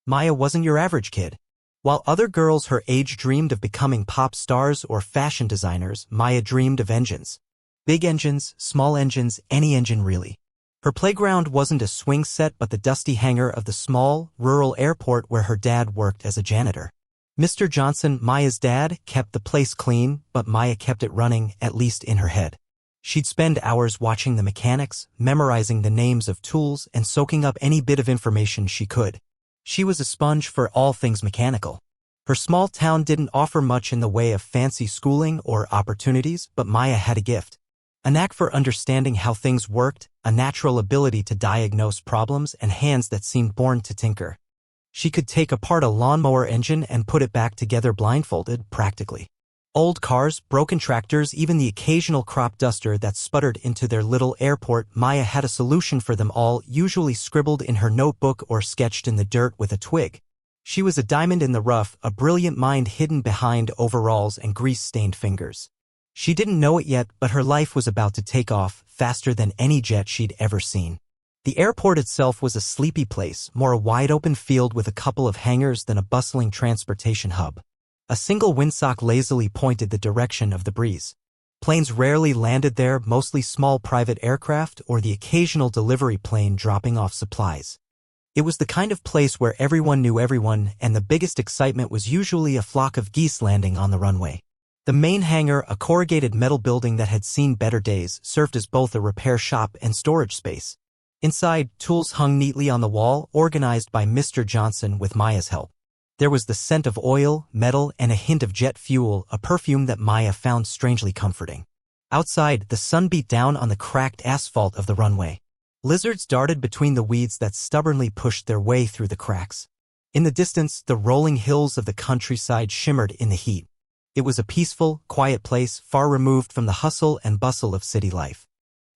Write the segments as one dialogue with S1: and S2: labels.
S1: Maya wasn't your average kid. While other girls her age dreamed of becoming pop stars or fashion designers, Maya dreamed of engines. Big engines, small engines, any engine really. Her playground wasn't a swing set but the dusty hangar of the small, rural airport where her dad worked as a janitor. Mr. Johnson, Maya's dad, kept the place clean, but Maya kept it running, at least in her head. She'd spend hours watching the mechanics, memorizing the names of tools, and soaking up any bit of information she could. She was a sponge for all things mechanical. Her small town didn't offer much in the way of fancy schooling or opportunities, but Maya had a gift. A knack for understanding how things worked, a natural ability to diagnose problems, and hands that seemed born to tinker. She could take apart a lawnmower engine and put it back together blindfolded, practically. Old cars, broken tractors, even the occasional crop duster that sputtered into their little airport, Maya had a solution for them all, usually scribbled in her notebook or sketched in the dirt with a twig. She was a diamond in the rough, a brilliant mind hidden behind overalls and grease-stained fingers. She didn't know it yet, but her life was about to take off, faster than any jet she'd ever seen. The airport itself was a sleepy place, more a wide-open field with a couple of hangars than a bustling transportation hub. A single windsock lazily pointed the direction of the breeze. Planes rarely landed there, mostly small private aircraft or the occasional delivery plane dropping off supplies. It was the kind of place where everyone knew everyone, and the biggest excitement was usually a flock of geese landing on the runway. The main hangar, a corrugated metal building that had seen better days, served as both a repair shop and storage space. Inside, tools hung neatly on the wall, organized by Mr. Johnson with Maya's help. There was the scent of oil, metal, and a hint of jet fuel, a perfume that Maya found strangely comforting. Outside, the sun beat down on the cracked asphalt of the runway. Lizards darted between the weeds that stubbornly pushed their way through the cracks. In the distance, the rolling hills of the countryside shimmered in the heat. It was a peaceful, quiet place, far removed from the hustle and bustle of city life.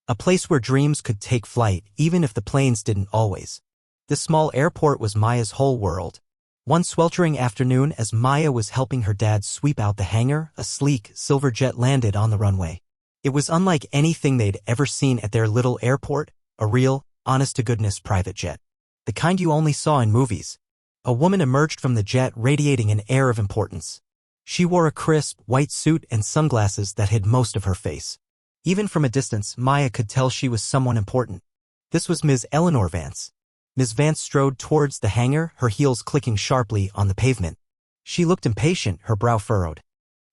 S1: A place where dreams could take flight, even if the planes didn't always. This small airport was Maya's whole world. One sweltering afternoon, as Maya was helping her dad sweep out the hangar, a sleek, silver jet landed on the runway. It was unlike anything they'd ever seen at their little airport, a real, honest-to-goodness private jet. The kind you only saw in movies. A woman emerged from the jet radiating an air of importance. She wore a crisp, white suit and sunglasses that hid most of her face. Even from a distance, Maya could tell she was someone important. This was Ms. Eleanor Vance. Ms. Vance strode towards the hangar, her heels clicking sharply on the pavement. She looked impatient, her brow furrowed.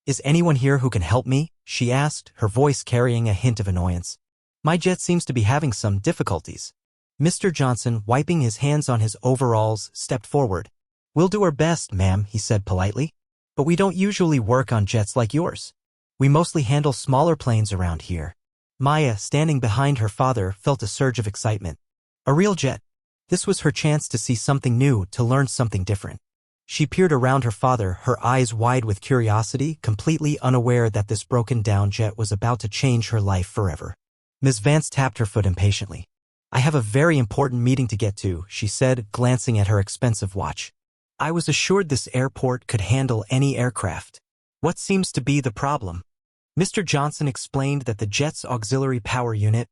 S1: "Is anyone here who can help me?" she asked, her voice carrying a hint of annoyance. "My jet seems to be having some difficulties." Mr. Johnson, wiping his hands on his overalls, stepped forward. "We'll do our best, ma'am," he said politely. "But we don't usually work on jets like yours. We mostly handle smaller planes around here." Maya, standing behind her father, felt a surge of excitement. A real jet. This was her chance to see something new, to learn something different. She peered around her father, her eyes wide with curiosity, completely unaware that this broken-down jet was about to change her life forever. Ms. Vance tapped her foot impatiently. "I have a very important meeting to get to," she said, glancing at her expensive watch. "I was assured this airport could handle any aircraft. What seems to be the problem?" Mr. Johnson explained that the jet's auxiliary power unit,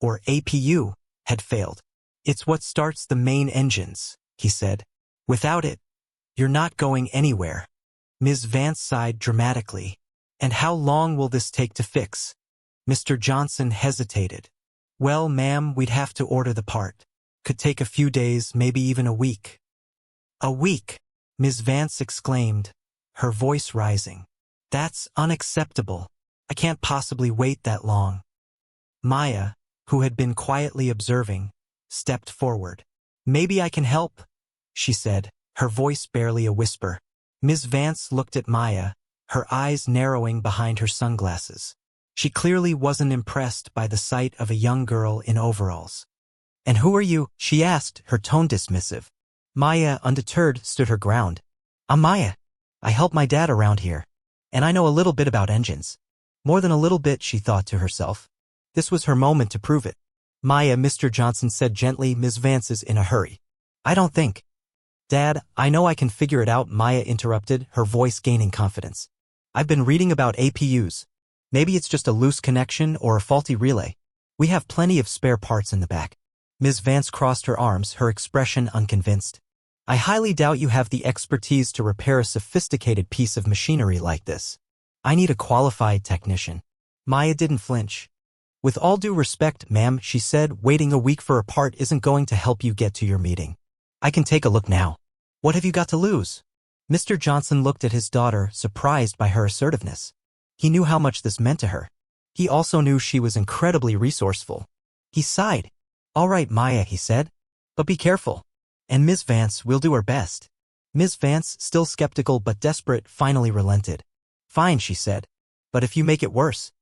S1: or APU, had failed. "It's what starts the main engines," he said. "Without it, you're not going anywhere." Ms. Vance sighed dramatically. "And how long will this take to fix?" Mr. Johnson hesitated. "Well, ma'am, we'd have to order the part. Could take a few days, maybe even a week." "A week!" Ms. Vance exclaimed, her voice rising. "That's unacceptable. I can't possibly wait that long." Maya, who had been quietly observing, stepped forward. "Maybe I can help," she said, her voice barely a whisper. Ms. Vance looked at Maya, her eyes narrowing behind her sunglasses. She clearly wasn't impressed by the sight of a young girl in overalls. "And who are you?" she asked, her tone dismissive. Maya, undeterred, stood her ground. "I'm Maya. I help my dad around here. And I know a little bit about engines." More than a little bit, she thought to herself. This was her moment to prove it. "Maya," Mr. Johnson said gently, "Ms. Vance is in a hurry." "I don't think." "Dad, I know I can figure it out," Maya interrupted, her voice gaining confidence. "I've been reading about APUs. Maybe it's just a loose connection or a faulty relay. We have plenty of spare parts in the back." Ms. Vance crossed her arms, her expression unconvinced. I highly doubt you have the expertise to repair a sophisticated piece of machinery like this. I need a qualified technician. Maya didn't flinch. With all due respect, ma'am, she said, waiting a week for a part isn't going to help you get to your meeting. I can take a look now. What have you got to lose? Mr. Johnson looked at his daughter, surprised by her assertiveness. He knew how much this meant to her. He also knew she was incredibly resourceful. He sighed. All right, Maya, he said. But be careful. And Ms. Vance will do her best. Ms. Vance, still skeptical but desperate, finally relented. Fine, she said. But if you make it worse.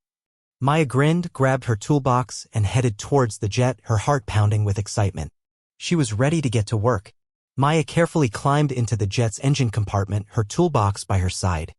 S1: Maya grinned, grabbed her toolbox, and headed towards the jet, her heart pounding with excitement. She was ready to get to work. Maya carefully climbed into the jet's engine compartment, her toolbox by her side.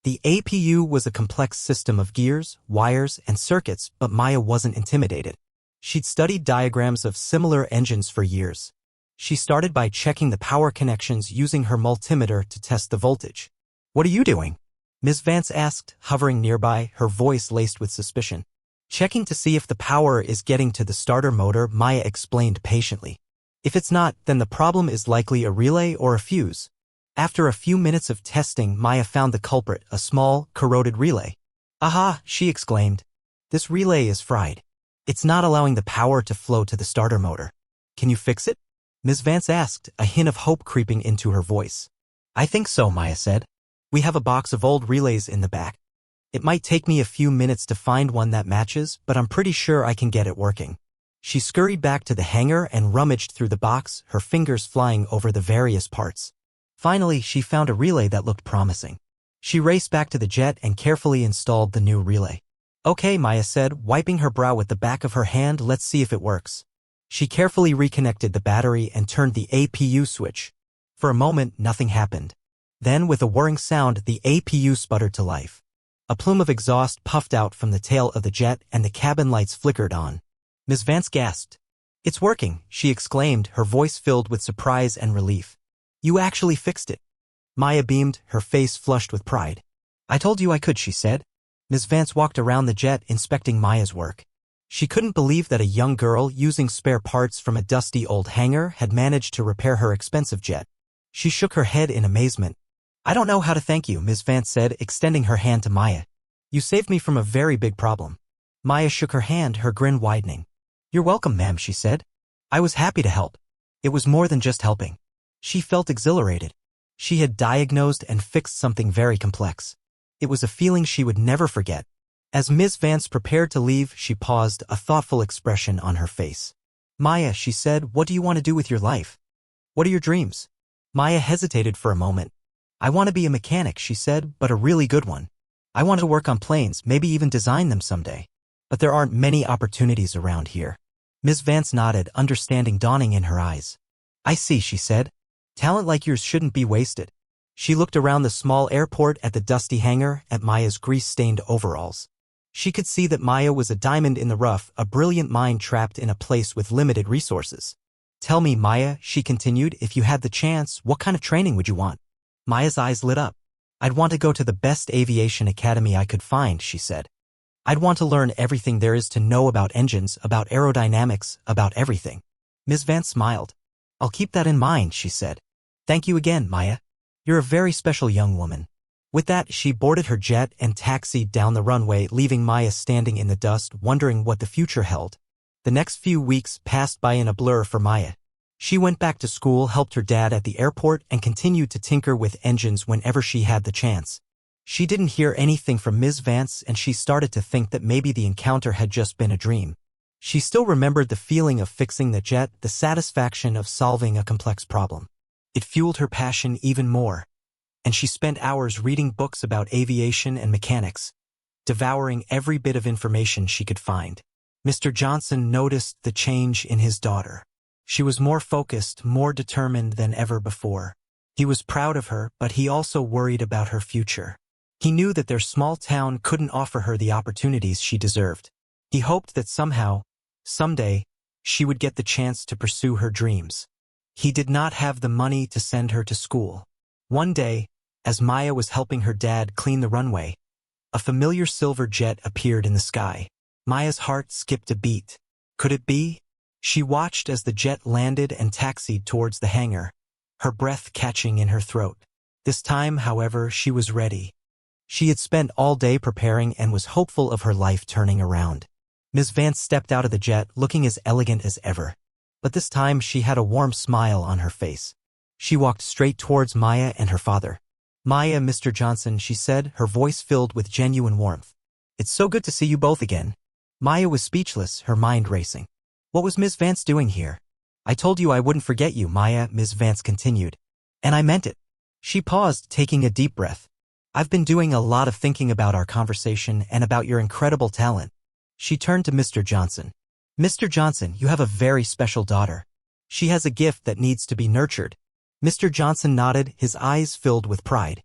S1: The APU was a complex system of gears, wires, and circuits, but Maya wasn't intimidated. She'd studied diagrams of similar engines for years. She started by checking the power connections using her multimeter to test the voltage. What are you doing? Ms. Vance asked, hovering nearby, her voice laced with suspicion. Checking to see if the power is getting to the starter motor, Maya explained patiently. If it's not, then the problem is likely a relay or a fuse. After a few minutes of testing, Maya found the culprit, a small, corroded relay. Aha, she exclaimed. This relay is fried. It's not allowing the power to flow to the starter motor. Can you fix it? Ms. Vance asked, a hint of hope creeping into her voice. I think so, Maya said. We have a box of old relays in the back. It might take me a few minutes to find one that matches, but I'm pretty sure I can get it working. She scurried back to the hangar and rummaged through the box, her fingers flying over the various parts. Finally, she found a relay that looked promising. She raced back to the jet and carefully installed the new relay. Okay, Maya said, wiping her brow with the back of her hand, let's see if it works. She carefully reconnected the battery and turned the APU switch. For a moment, nothing happened. Then, with a whirring sound, the APU sputtered to life. A plume of exhaust puffed out from the tail of the jet and the cabin lights flickered on. Ms. Vance gasped. It's working, she exclaimed, her voice filled with surprise and relief. You actually fixed it. Maya beamed, her face flushed with pride. I told you I could, she said. Ms. Vance walked around the jet, inspecting Maya's work. She couldn't believe that a young girl, using spare parts from a dusty old hangar, had managed to repair her expensive jet. She shook her head in amazement. I don't know how to thank you, Ms. Vance said, extending her hand to Maya. You saved me from a very big problem. Maya shook her hand, her grin widening. You're welcome, ma'am, she said. I was happy to help. It was more than just helping. She felt exhilarated. She had diagnosed and fixed something very complex. It was a feeling she would never forget. As Ms. Vance prepared to leave, she paused, a thoughtful expression on her face. Maya, she said, what do you want to do with your life? What are your dreams? Maya hesitated for a moment. I want to be a mechanic, she said, but a really good one. I want to work on planes, maybe even design them someday. But there aren't many opportunities around here. Ms. Vance nodded, understanding dawning in her eyes. I see, she said. Talent like yours shouldn't be wasted. She looked around the small airport, at the dusty hangar, at Maya's grease-stained overalls. She could see that Maya was a diamond in the rough, a brilliant mind trapped in a place with limited resources. Tell me, Maya, she continued, if you had the chance, what kind of training would you want? Maya's eyes lit up. I'd want to go to the best aviation academy I could find, she said. I'd want to learn everything there is to know about engines, about aerodynamics, about everything. Ms. Vance smiled. I'll keep that in mind, she said. Thank you again, Maya. You're a very special young woman. With that, she boarded her jet and taxied down the runway, leaving Maya standing in the dust, wondering what the future held. The next few weeks passed by in a blur for Maya. She went back to school, helped her dad at the airport, and continued to tinker with engines whenever she had the chance. She didn't hear anything from Ms. Vance, and she started to think that maybe the encounter had just been a dream. She still remembered the feeling of fixing the jet, the satisfaction of solving a complex problem. It fueled her passion even more. And she spent hours reading books about aviation and mechanics, devouring every bit of information she could find. Mr. Johnson noticed the change in his daughter. She was more focused, more determined than ever before. He was proud of her, but he also worried about her future. He knew that their small town couldn't offer her the opportunities she deserved. He hoped that somehow, someday, she would get the chance to pursue her dreams. He did not have the money to send her to school. One day, as Maya was helping her dad clean the runway, a familiar silver jet appeared in the sky. Maya's heart skipped a beat. Could it be? She watched as the jet landed and taxied towards the hangar. her breath catching in her throat. This time, however, she was ready. She had spent all day preparing and was hopeful of her life turning around. Ms. Vance stepped out of the jet looking as elegant as ever. But this time she had a warm smile on her face. She walked straight towards Maya and her father. "Maya, Mr. Johnson," she said, her voice filled with genuine warmth. "It's so good to see you both again." Maya was speechless, her mind racing. What was Ms. Vance doing here? "I told you I wouldn't forget you, Maya," Ms. Vance continued. "And I meant it." She paused, taking a deep breath. "I've been doing a lot of thinking about our conversation and about your incredible talent." She turned to Mr. Johnson. "Mr. Johnson, you have a very special daughter. She has a gift that needs to be nurtured." Mr. Johnson nodded, his eyes filled with pride.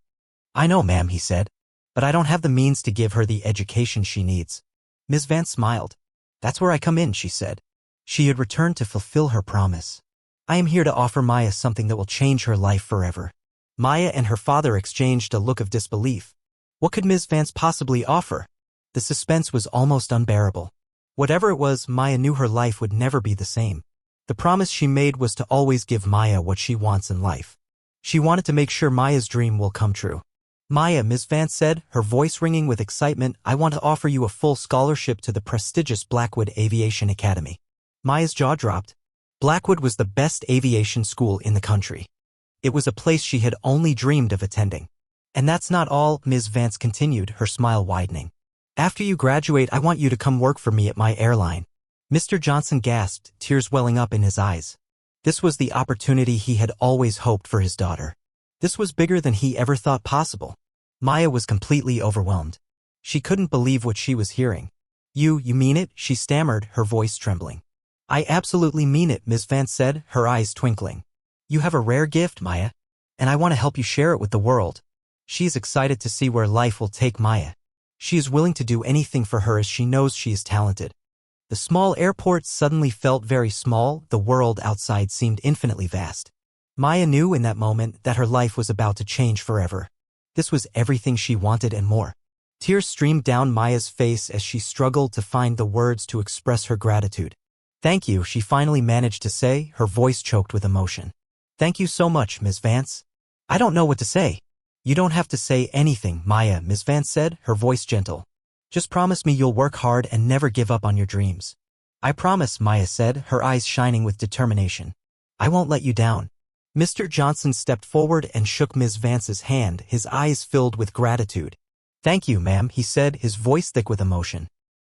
S1: "I know, ma'am," he said, "but I don't have the means to give her the education she needs." Ms. Vance smiled. "That's where I come in," she said. She had returned to fulfill her promise. "I am here to offer Maya something that will change her life forever." Maya and her father exchanged a look of disbelief. What could Ms. Vance possibly offer? The suspense was almost unbearable. Whatever it was, Maya knew her life would never be the same. The promise she made was to always give Maya what she wants in life. She wanted to make sure Maya's dream will come true. "Maya," Ms. Vance said, her voice ringing with excitement, "I want to offer you a full scholarship to the prestigious Blackwood Aviation Academy." Maya's jaw dropped. Blackwood was the best aviation school in the country. It was a place she had only dreamed of attending. "And that's not all," Ms. Vance continued, her smile widening. "After you graduate, I want you to come work for me at my airline." Mr. Johnson gasped, tears welling up in his eyes. This was the opportunity he had always hoped for his daughter. This was bigger than he ever thought possible. Maya was completely overwhelmed. She couldn't believe what she was hearing. You mean it?" she stammered, her voice trembling. "I absolutely mean it," Ms. Vance said, her eyes twinkling. "You have a rare gift, Maya, and I want to help you share it with the world." She is excited to see where life will take Maya. She is willing to do anything for her as she knows she is talented. The small airport suddenly felt very small, the world outside seemed infinitely vast. Maya knew in that moment that her life was about to change forever. This was everything she wanted and more. Tears streamed down Maya's face as she struggled to find the words to express her gratitude. "Thank you," she finally managed to say, her voice choked with emotion. "Thank you so much, Ms. Vance." "I don't know what to say." "You don't have to say anything, Maya," Ms. Vance said, her voice gentle. "Just promise me you'll work hard and never give up on your dreams." "I promise," Maya said, her eyes shining with determination. "I won't let you down." Mr. Johnson stepped forward and shook Ms. Vance's hand, his eyes filled with gratitude. "Thank you, ma'am," he said, his voice thick with emotion.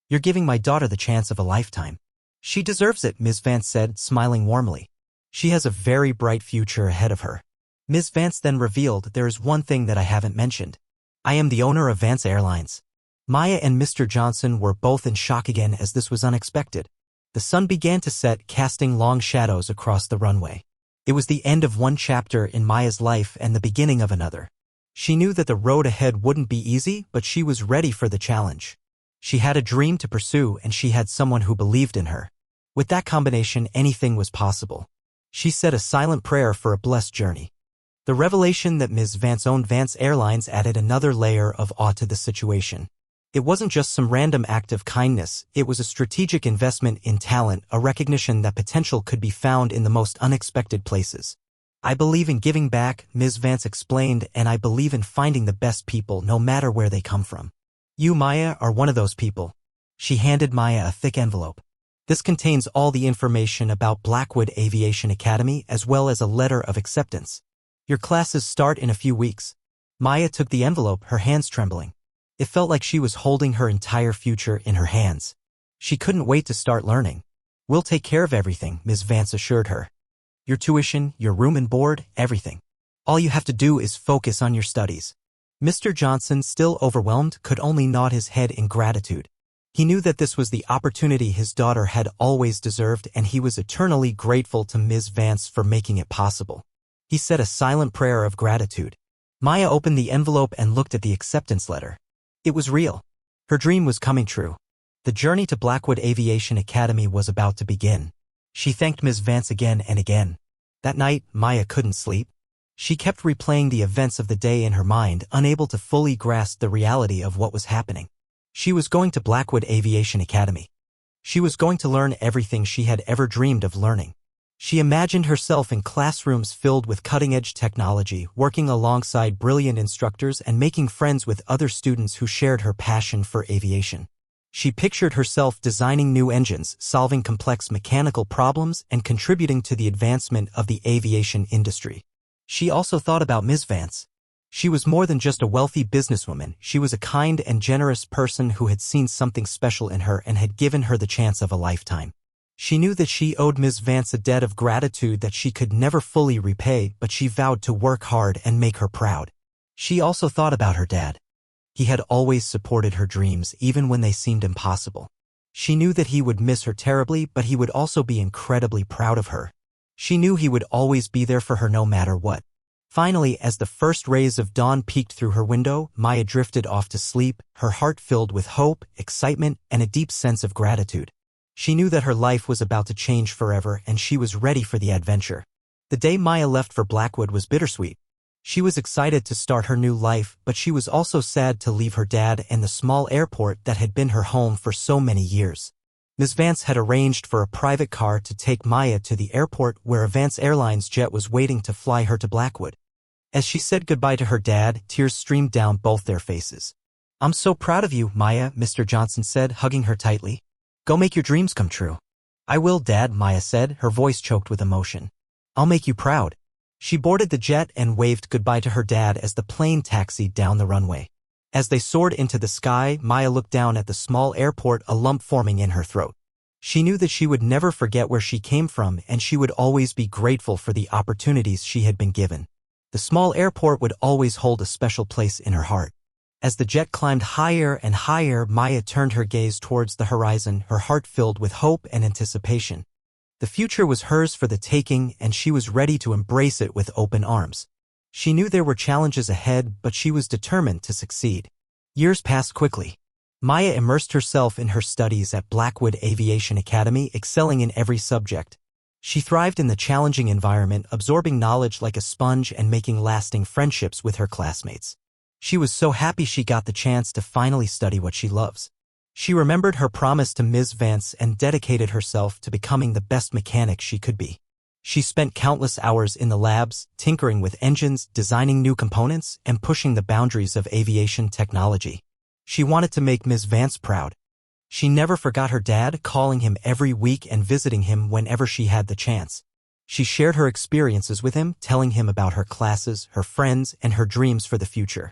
S1: "You're giving my daughter the chance of a lifetime." "She deserves it," Ms. Vance said, smiling warmly. "She has a very bright future ahead of her." Ms. Vance then revealed, "There is one thing that I haven't mentioned. I am the owner of Vance Airlines." Maya and Mr. Johnson were both in shock again as this was unexpected. The sun began to set, casting long shadows across the runway. It was the end of one chapter in Maya's life and the beginning of another. She knew that the road ahead wouldn't be easy, but she was ready for the challenge. She had a dream to pursue and she had someone who believed in her. With that combination, anything was possible. She said a silent prayer for a blessed journey. The revelation that Ms. Vance owned Vance Airlines added another layer of awe to the situation. It wasn't just some random act of kindness, it was a strategic investment in talent, a recognition that potential could be found in the most unexpected places. "I believe in giving back," Ms. Vance explained, "and I believe in finding the best people no matter where they come from. You, Maya, are one of those people." She handed Maya a thick envelope. "This contains all the information about Blackwood Aviation Academy as well as a letter of acceptance. Your classes start in a few weeks." Maya took the envelope, her hands trembling. It felt like she was holding her entire future in her hands. She couldn't wait to start learning. "We'll take care of everything," Ms. Vance assured her. "Your tuition, your room and board, everything. All you have to do is focus on your studies." Mr. Johnson, still overwhelmed, could only nod his head in gratitude. He knew that this was the opportunity his daughter had always deserved, and he was eternally grateful to Ms. Vance for making it possible. He said a silent prayer of gratitude. Maya opened the envelope and looked at the acceptance letter. It was real. Her dream was coming true. The journey to Blackwood Aviation Academy was about to begin. She thanked Ms. Vance again and again. That night, Maya couldn't sleep. She kept replaying the events of the day in her mind, unable to fully grasp the reality of what was happening. She was going to Blackwood Aviation Academy. She was going to learn everything she had ever dreamed of learning. She imagined herself in classrooms filled with cutting-edge technology, working alongside brilliant instructors and making friends with other students who shared her passion for aviation. She pictured herself designing new engines, solving complex mechanical problems, and contributing to the advancement of the aviation industry. She also thought about Ms. Vance. She was more than just a wealthy businesswoman. She was a kind and generous person who had seen something special in her and had given her the chance of a lifetime. She knew that she owed Ms. Vance a debt of gratitude that she could never fully repay, but she vowed to work hard and make her proud. She also thought about her dad. He had always supported her dreams, even when they seemed impossible. She knew that he would miss her terribly, but he would also be incredibly proud of her. She knew he would always be there for her no matter what. Finally, as the first rays of dawn peeked through her window, Maya drifted off to sleep, her heart filled with hope, excitement, and a deep sense of gratitude. She knew that her life was about to change forever, and she was ready for the adventure. The day Maya left for Blackwood was bittersweet. She was excited to start her new life, but she was also sad to leave her dad and the small airport that had been her home for so many years. Ms. Vance had arranged for a private car to take Maya to the airport where a Vance Airlines jet was waiting to fly her to Blackwood. As she said goodbye to her dad, tears streamed down both their faces. "I'm so proud of you, Maya," Mr. Johnson said, hugging her tightly. "Go make your dreams come true." "I will, Dad," Maya said, her voice choked with emotion. "I'll make you proud." She boarded the jet and waved goodbye to her dad as the plane taxied down the runway. As they soared into the sky, Maya looked down at the small airport, a lump forming in her throat. She knew that she would never forget where she came from, and she would always be grateful for the opportunities she had been given. The small airport would always hold a special place in her heart. As the jet climbed higher and higher, Maya turned her gaze towards the horizon, her heart filled with hope and anticipation. The future was hers for the taking, and she was ready to embrace it with open arms. She knew there were challenges ahead, but she was determined to succeed. Years passed quickly. Maya immersed herself in her studies at Blackwood Aviation Academy, excelling in every subject. She thrived in the challenging environment, absorbing knowledge like a sponge and making lasting friendships with her classmates. She was so happy she got the chance to finally study what she loves. She remembered her promise to Ms. Vance and dedicated herself to becoming the best mechanic she could be. She spent countless hours in the labs, tinkering with engines, designing new components, and pushing the boundaries of aviation technology. She wanted to make Ms. Vance proud. She never forgot her dad, calling him every week and visiting him whenever she had the chance. She shared her experiences with him, telling him about her classes, her friends, and her dreams for the future.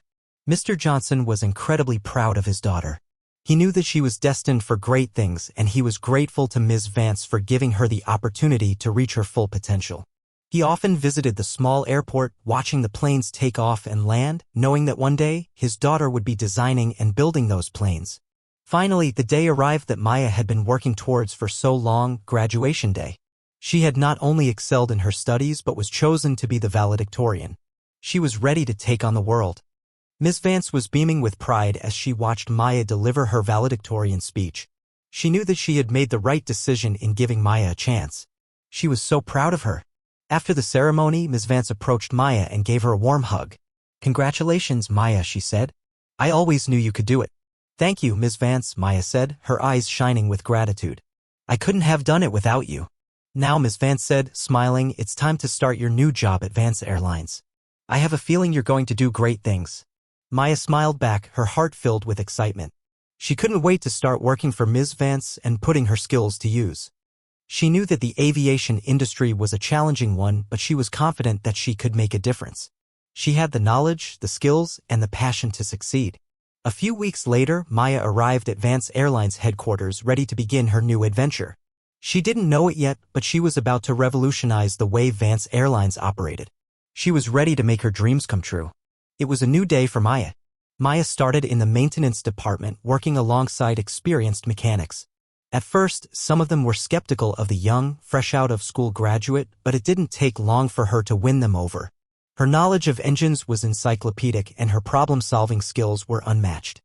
S1: Mr. Johnson was incredibly proud of his daughter. He knew that she was destined for great things, and he was grateful to Ms. Vance for giving her the opportunity to reach her full potential. He often visited the small airport, watching the planes take off and land, knowing that one day, his daughter would be designing and building those planes. Finally, the day arrived that Maya had been working towards for so long, graduation day. She had not only excelled in her studies but was chosen to be the valedictorian. She was ready to take on the world. Ms. Vance was beaming with pride as she watched Maya deliver her valedictorian speech. She knew that she had made the right decision in giving Maya a chance. She was so proud of her. After the ceremony, Ms. Vance approached Maya and gave her a warm hug. "Congratulations, Maya," she said. "I always knew you could do it." "Thank you, Ms. Vance," Maya said, her eyes shining with gratitude. "I couldn't have done it without you." "Now," Ms. Vance said, smiling, "it's time to start your new job at Vance Airlines. I have a feeling you're going to do great things." Maya smiled back, her heart filled with excitement. She couldn't wait to start working for Ms. Vance and putting her skills to use. She knew that the aviation industry was a challenging one, but she was confident that she could make a difference. She had the knowledge, the skills, and the passion to succeed. A few weeks later, Maya arrived at Vance Airlines headquarters ready to begin her new adventure. She didn't know it yet, but she was about to revolutionize the way Vance Airlines operated. She was ready to make her dreams come true. It was a new day for Maya. Maya started in the maintenance department, working alongside experienced mechanics. At first, some of them were skeptical of the young, fresh-out-of-school graduate, but it didn't take long for her to win them over. Her knowledge of engines was encyclopedic, and her problem-solving skills were unmatched.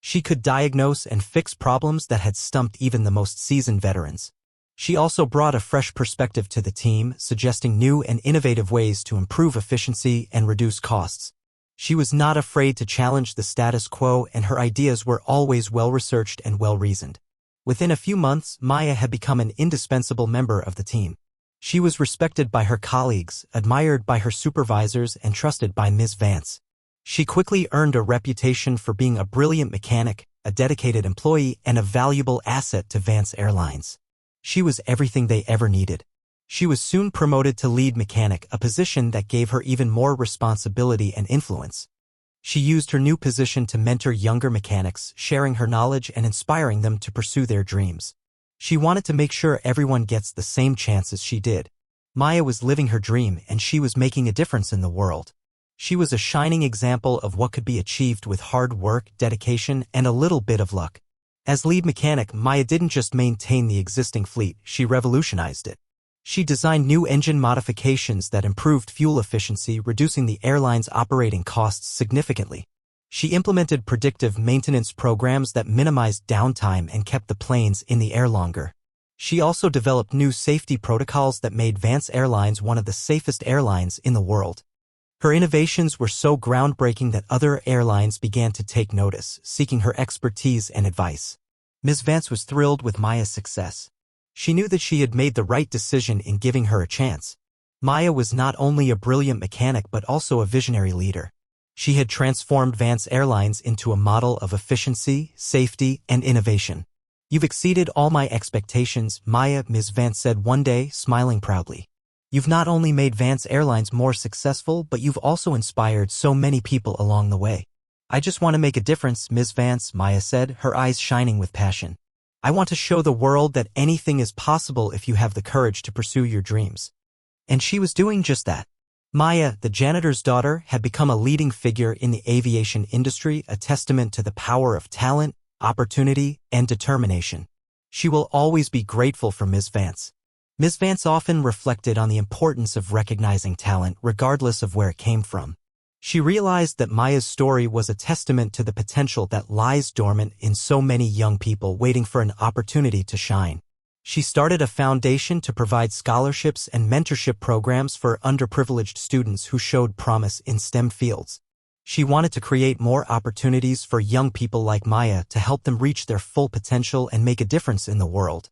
S1: She could diagnose and fix problems that had stumped even the most seasoned veterans. She also brought a fresh perspective to the team, suggesting new and innovative ways to improve efficiency and reduce costs. She was not afraid to challenge the status quo, and her ideas were always well-researched and well-reasoned. Within a few months, Maya had become an indispensable member of the team. She was respected by her colleagues, admired by her supervisors, and trusted by Ms. Vance. She quickly earned a reputation for being a brilliant mechanic, a dedicated employee, and a valuable asset to Vance Airlines. She was everything they ever needed. She was soon promoted to lead mechanic, a position that gave her even more responsibility and influence. She used her new position to mentor younger mechanics, sharing her knowledge and inspiring them to pursue their dreams. She wanted to make sure everyone gets the same chance as she did. Maya was living her dream, and she was making a difference in the world. She was a shining example of what could be achieved with hard work, dedication, and a little bit of luck. As lead mechanic, Maya didn't just maintain the existing fleet, she revolutionized it. She designed new engine modifications that improved fuel efficiency, reducing the airline's operating costs significantly. She implemented predictive maintenance programs that minimized downtime and kept the planes in the air longer. She also developed new safety protocols that made Vance Airlines one of the safest airlines in the world. Her innovations were so groundbreaking that other airlines began to take notice, seeking her expertise and advice. Ms. Vance was thrilled with Maya's success. She knew that she had made the right decision in giving her a chance. Maya was not only a brilliant mechanic but also a visionary leader. She had transformed Vance Airlines into a model of efficiency, safety, and innovation. "You've exceeded all my expectations, Maya," Ms. Vance said one day, smiling proudly. "You've not only made Vance Airlines more successful, but you've also inspired so many people along the way." "I just want to make a difference, Ms. Vance," Maya said, her eyes shining with passion. "I want to show the world that anything is possible if you have the courage to pursue your dreams." And she was doing just that. Maya, the janitor's daughter, had become a leading figure in the aviation industry, a testament to the power of talent, opportunity, and determination. She will always be grateful for Ms. Vance. Ms. Vance often reflected on the importance of recognizing talent regardless of where it came from. She realized that Maya's story was a testament to the potential that lies dormant in so many young people waiting for an opportunity to shine. She started a foundation to provide scholarships and mentorship programs for underprivileged students who showed promise in STEM fields. She wanted to create more opportunities for young people like Maya to help them reach their full potential and make a difference in the world.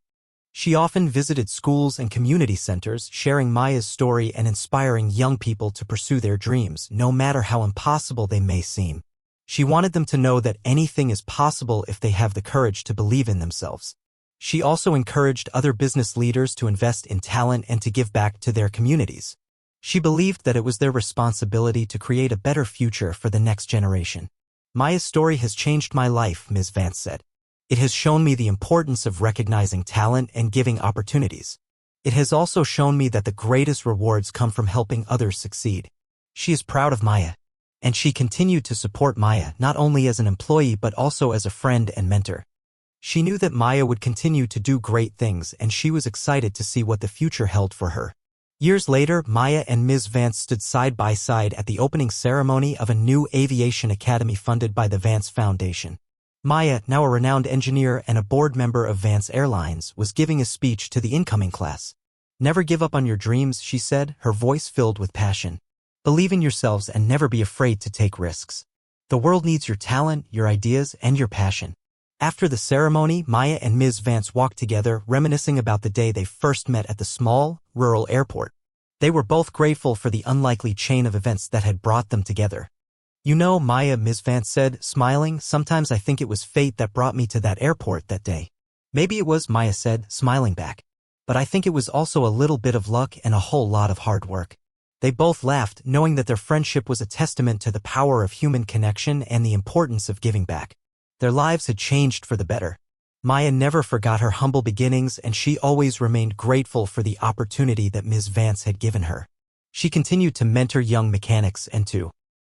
S1: She often visited schools and community centers, sharing Maya's story and inspiring young people to pursue their dreams, no matter how impossible they may seem. She wanted them to know that anything is possible if they have the courage to believe in themselves. She also encouraged other business leaders to invest in talent and to give back to their communities. She believed that it was their responsibility to create a better future for the next generation. "Maya's story has changed my life," Ms. Vance said. "It has shown me the importance of recognizing talent and giving opportunities. It has also shown me that the greatest rewards come from helping others succeed." She is proud of Maya. And she continued to support Maya not only as an employee but also as a friend and mentor. She knew that Maya would continue to do great things, and she was excited to see what the future held for her. Years later, Maya and Ms. Vance stood side by side at the opening ceremony of a new aviation academy funded by the Vance Foundation. Maya, now a renowned engineer and a board member of Vance Airlines, was giving a speech to the incoming class. "Never give up on your dreams," she said, her voice filled with passion. "Believe in yourselves and never be afraid to take risks. The world needs your talent, your ideas, and your passion." After the ceremony, Maya and Ms. Vance walked together, reminiscing about the day they first met at the small, rural airport. They were both grateful for the unlikely chain of events that had brought them together. "You know, Maya," Ms. Vance said, smiling, "sometimes I think it was fate that brought me to that airport that day." "Maybe it was," Maya said, smiling back. "But I think it was also a little bit of luck and a whole lot of hard work." They both laughed, knowing that their friendship was a testament to the power of human connection and the importance of giving back. Their lives had changed for the better. Maya never forgot her humble beginnings, and she always remained grateful for the opportunity that Ms. Vance had given her. She continued to mentor young mechanics and to